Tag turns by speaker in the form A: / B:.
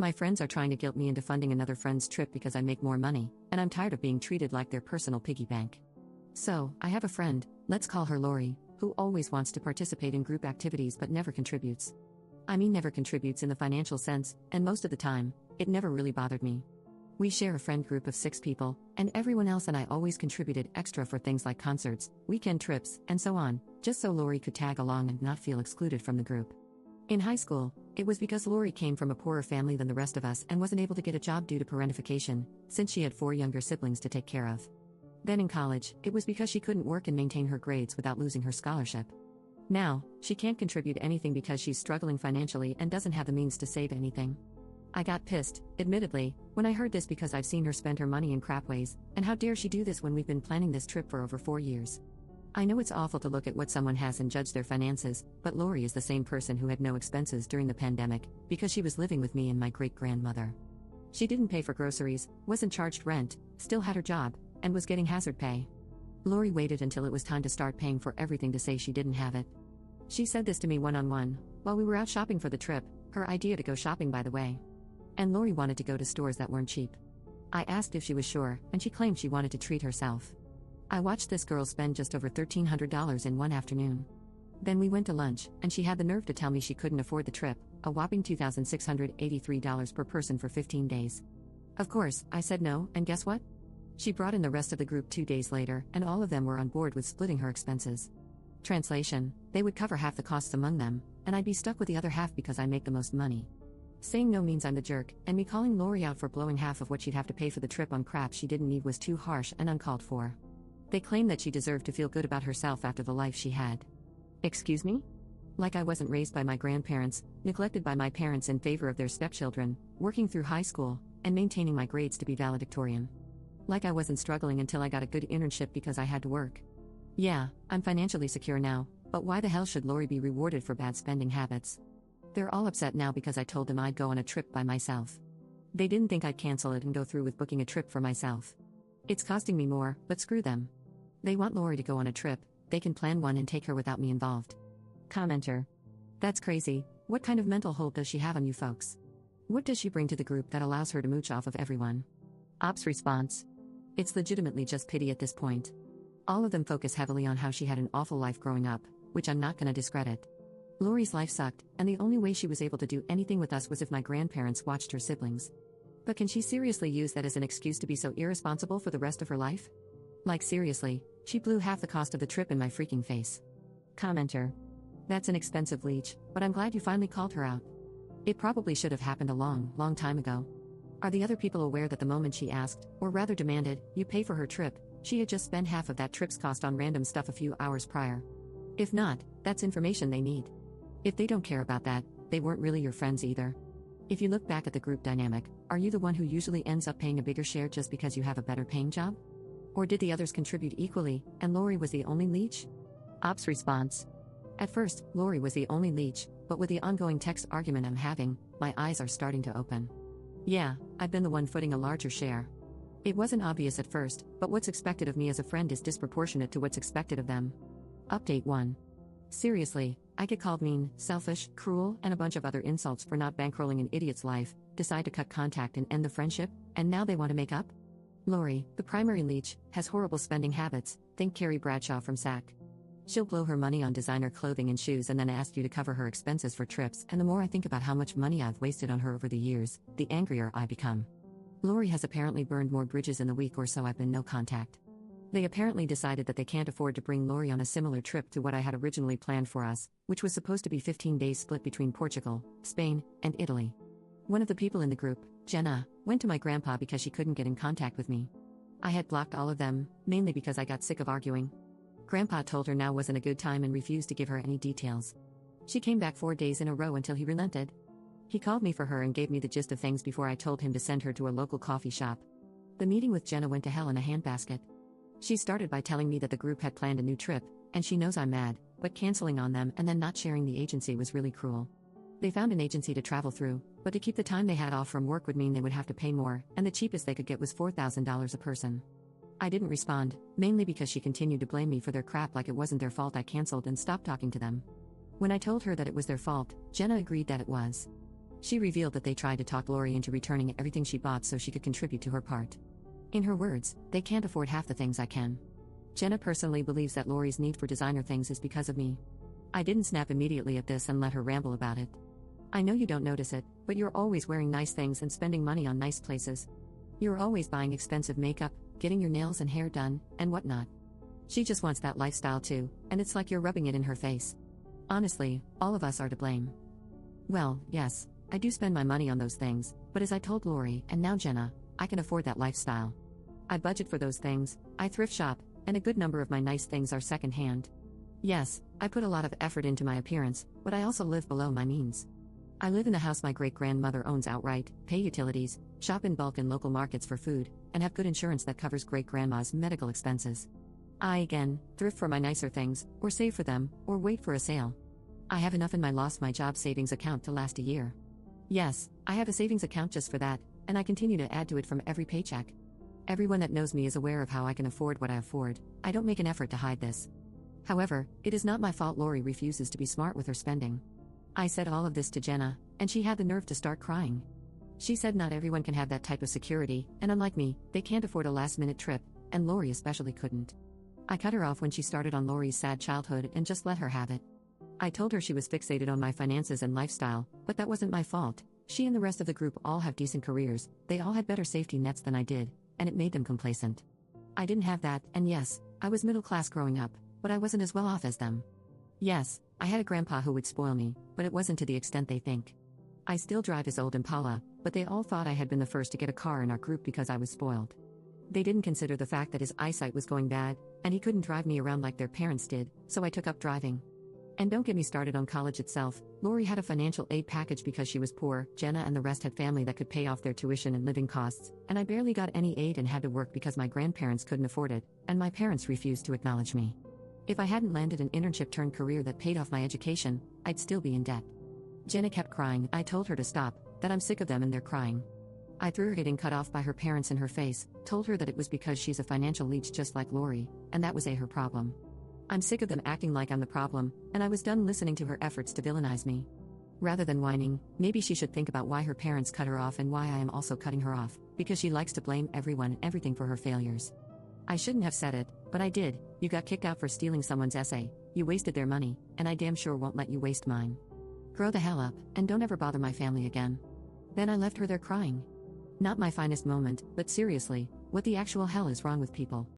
A: My friends are trying to guilt me into funding another friend's trip because I make more money, and I'm tired of being treated like their personal piggy bank. So, I have a friend, let's call her Lori, who always wants to participate in group activities but never contributes. I mean, never contributes in the financial sense, and most of the time, it never really bothered me. We share a friend group of 6 people, and everyone else and I always contributed extra for things like concerts, weekend trips, and so on, just so Lori could tag along and not feel excluded from the group. In high school, it was because Lori came from a poorer family than the rest of us and wasn't able to get a job due to parentification, since she had 4 younger siblings to take care of. Then in college, it was because she couldn't work and maintain her grades without losing her scholarship. Now, she can't contribute anything because she's struggling financially and doesn't have the means to save anything. I got pissed, admittedly, when I heard this because I've seen her spend her money in crap ways, and how dare she do this when we've been planning this trip for over 4 years. I know it's awful to look at what someone has and judge their finances, but Lori is the same person who had no expenses during the pandemic, because she was living with me and my great-grandmother. She didn't pay for groceries, wasn't charged rent, still had her job, and was getting hazard pay. Lori waited until it was time to start paying for everything to say she didn't have it. She said this to me one-on-one, while we were out shopping for the trip, her idea to go shopping by the way. And Lori wanted to go to stores that weren't cheap. I asked if she was sure, and she claimed she wanted to treat herself. I watched this girl spend just over $1,300 in one afternoon. Then we went to lunch, and she had the nerve to tell me she couldn't afford the trip, a whopping $2,683 per person for 15 days. Of course, I said no, and guess what? She brought in the rest of the group 2 days later, and all of them were on board with splitting her expenses. Translation: they would cover half the costs among them, and I'd be stuck with the other half because I make the most money. Saying no means I'm the jerk, and me calling Lori out for blowing half of what she'd have to pay for the trip on crap she didn't need was too harsh and uncalled for. They claim that she deserved to feel good about herself after the life she had. Excuse me? Like I wasn't raised by my grandparents, neglected by my parents in favor of their stepchildren, working through high school, and maintaining my grades to be valedictorian. Like I wasn't struggling until I got a good internship because I had to work. Yeah, I'm financially secure now, but why the hell should Lori be rewarded for bad spending habits? They're all upset now because I told them I'd go on a trip by myself. They didn't think I'd cancel it and go through with booking a trip for myself. It's costing me more, but screw them. They want Lori to go on a trip, they can plan one and take her without me involved. Commenter: that's crazy, what kind of mental hold does she have on you folks? What does she bring to the group that allows her to mooch off of everyone? Ops response: it's legitimately just pity at this point. All of them focus heavily on how she had an awful life growing up, which I'm not gonna discredit. Lori's life sucked, and the only way she was able to do anything with us was if my grandparents watched her siblings. But can she seriously use that as an excuse to be so irresponsible for the rest of her life? Like seriously, she blew half the cost of the trip in my freaking face. Commenter: that's an expensive leech, but I'm glad you finally called her out. It probably should have happened a long time ago. Are the other people aware that the moment she asked, or rather demanded, you pay for her trip, she had just spent half of that trip's cost on random stuff a few hours prior? If not, that's information they need. If they don't care about that, they weren't really your friends either. If you look back at the group dynamic, are you the one who usually ends up paying a bigger share just because you have a better paying job? Or did the others contribute equally, and Lori was the only leech? Ops response: at first, Lori was the only leech, but with the ongoing text argument I'm having, my eyes are starting to open. Yeah, I've been the one footing a larger share. It wasn't obvious at first, but what's expected of me as a friend is disproportionate to what's expected of them. Update 1. Seriously, I get called mean, selfish, cruel, and a bunch of other insults for not bankrolling an idiot's life, decide to cut contact and end the friendship, and now they want to make up? Lori, the primary leech, has horrible spending habits, think Carrie Bradshaw from SAC. She'll blow her money on designer clothing and shoes and then ask you to cover her expenses for trips, and the more I think about how much money I've wasted on her over the years, the angrier I become. Lori has apparently burned more bridges in the week or so I've been no contact. They apparently decided that they can't afford to bring Lori on a similar trip to what I had originally planned for us, which was supposed to be 15 days split between Portugal, Spain, and Italy. One of the people in the group, Jenna, went to my grandpa because she couldn't get in contact with me. I had blocked all of them, mainly because I got sick of arguing. Grandpa told her now wasn't a good time and refused to give her any details. She came back 4 days in a row until he relented. He called me for her and gave me the gist of things before I told him to send her to a local coffee shop. The meeting with Jenna went to hell in a handbasket. She started by telling me that the group had planned a new trip, and she knows I'm mad, but canceling on them and then not sharing the agency was really cruel. They found an agency to travel through, but to keep the time they had off from work would mean they would have to pay more, and the cheapest they could get was $4,000 a person. I didn't respond, mainly because she continued to blame me for their crap like it wasn't their fault I canceled and stopped talking to them. When I told her that it was their fault, Jenna agreed that it was. She revealed that they tried to talk Lori into returning everything she bought so she could contribute to her part. In her words, they can't afford half the things I can. Jenna personally believes that Lori's need for designer things is because of me. I didn't snap immediately at this and let her ramble about it. I know you don't notice it, but you're always wearing nice things and spending money on nice places. You're always buying expensive makeup, getting your nails and hair done, and whatnot. She just wants that lifestyle too, and it's like you're rubbing it in her face. Honestly, all of us are to blame. Well, yes, I do spend my money on those things, but as I told Lori, and now Jenna, I can afford that lifestyle. I budget for those things, I thrift shop, and a good number of my nice things are second-hand. Yes, I put a lot of effort into my appearance, but I also live below my means. I live in a house my great-grandmother owns outright, pay utilities, shop in bulk in local markets for food, and have good insurance that covers great-grandma's medical expenses. I, again, thrift for my nicer things, or save for them, or wait for a sale. I have enough in my lost my job savings account to last a year. Yes, I have a savings account just for that, and I continue to add to it from every paycheck. Everyone that knows me is aware of how I can afford what I afford. I don't make an effort to hide this. However, it is not my fault Lori refuses to be smart with her spending. I said all of this to Jenna, and she had the nerve to start crying. She said not everyone can have that type of security, and unlike me, they can't afford a last-minute trip, and Lori especially couldn't. I cut her off when she started on Lori's sad childhood and just let her have it. I told her she was fixated on my finances and lifestyle, but that wasn't my fault. She and the rest of the group all have decent careers, they all had better safety nets than I did, and it made them complacent. I didn't have that, and yes, I was middle class growing up, but I wasn't as well off as them. Yes, I had a grandpa who would spoil me, but it wasn't to the extent they think. I still drive his old Impala, but they all thought I had been the first to get a car in our group because I was spoiled. They didn't consider the fact that his eyesight was going bad, and he couldn't drive me around like their parents did, so I took up driving. And don't get me started on college itself. Lori had a financial aid package because she was poor, Jenna and the rest had family that could pay off their tuition and living costs, and I barely got any aid and had to work because my grandparents couldn't afford it, and my parents refused to acknowledge me. If I hadn't landed an internship-turned-career that paid off my education, I'd still be in debt. Jenna kept crying. I told her to stop, that I'm sick of them and they're crying. I threw her getting cut off by her parents in her face, told her that it was because she's a financial leech just like Lori, and that was her problem. I'm sick of them acting like I'm the problem, and I was done listening to her efforts to villainize me. Rather than whining, maybe she should think about why her parents cut her off and why I am also cutting her off, because she likes to blame everyone and everything for her failures. I shouldn't have said it, but I did. You got kicked out for stealing someone's essay, you wasted their money, and I damn sure won't let you waste mine. Grow the hell up, and don't ever bother my family again. Then I left her there crying. Not my finest moment, but seriously, what the actual hell is wrong with people?